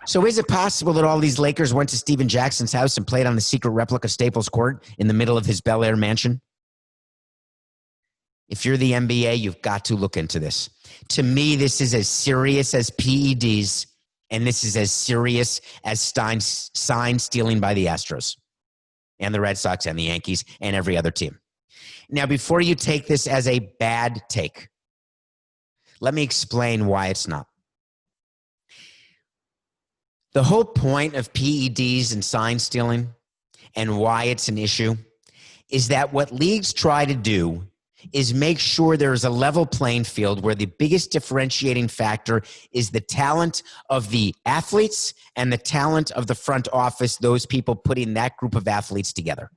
So is it possible that all these Lakers went to Steven Jackson's house and played on the secret replica Staples Court in the middle of his Bel Air mansion? If you're the NBA, you've got to look into this. To me, this is as serious as PEDs, and this is as serious as sign stealing by the Astros and the Red Sox and the Yankees and every other team. Now, before you take this as a bad take, let me explain why it's not. The whole point of PEDs and sign stealing and why it's an issue is that what leagues try to do is make sure there's a level playing field where the biggest differentiating factor is the talent of the athletes and the talent of the front office, those people putting that group of athletes together.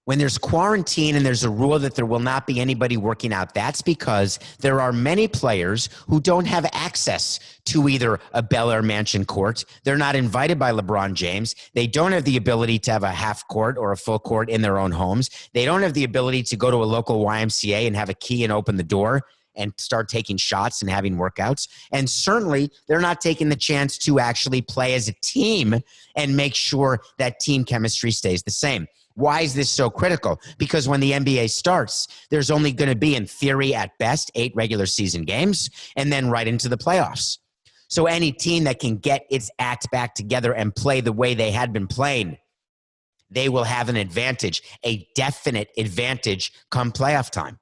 When there's quarantine and there's a rule that there will not be anybody working out, that's because there are many players who don't have access to either a Bel Air mansion court. They're not invited by LeBron James. They don't have the ability to have a half court or a full court in their own homes. They don't have the ability to go to a local YMCA and have a key and open the door and start taking shots and having workouts. And certainly they're not taking the chance to actually play as a team and make sure that team chemistry stays the same. Why is this so critical? Because when the NBA starts, there's only going to be, in theory, at best, 8 regular season games, and then right into the playoffs. So any team that can get its act back together and play the way they had been playing, they will have an advantage, a definite advantage come playoff time.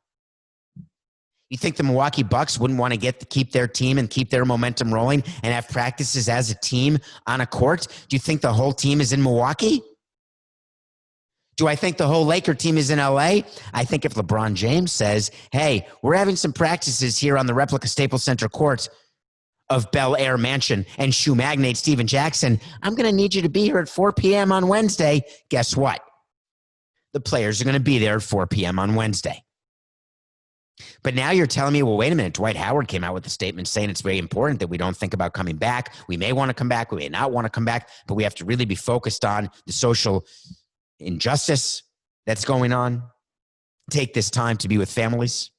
You think the Milwaukee Bucks wouldn't want to keep their team and keep their momentum rolling and have practices as a team on a court? Do you think the whole team is in Milwaukee? Do I think the whole Laker team is in LA? I think if LeBron James says, hey, we're having some practices here on the replica Staples Center court of Bel Air Mansion and shoe magnate Steven Jackson, I'm going to need you to be here at 4 p.m. on Wednesday. Guess what? The players are going to be there at 4 p.m. on Wednesday. But now you're telling me, well, wait a minute, Dwight Howard came out with a statement saying it's very important that we don't think about coming back. We may want to come back. We may not want to come back, but we have to really be focused on the social injustice that's going on. Take this time to be with families.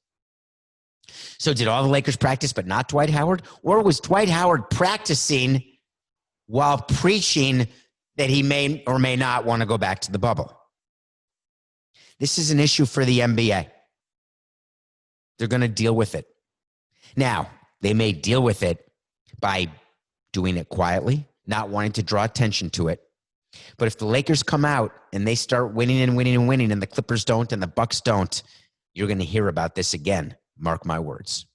So did all the Lakers practice but not Dwight Howard? Or was Dwight Howard practicing while preaching that he may or may not want to go back to the bubble? This is an issue for the NBA. They're going to deal with it. Now, they may deal with it by doing it quietly, not wanting to draw attention to it. But if the Lakers come out and they start winning and winning and winning and the Clippers don't and the Bucks don't, you're going to hear about this again. Mark my words.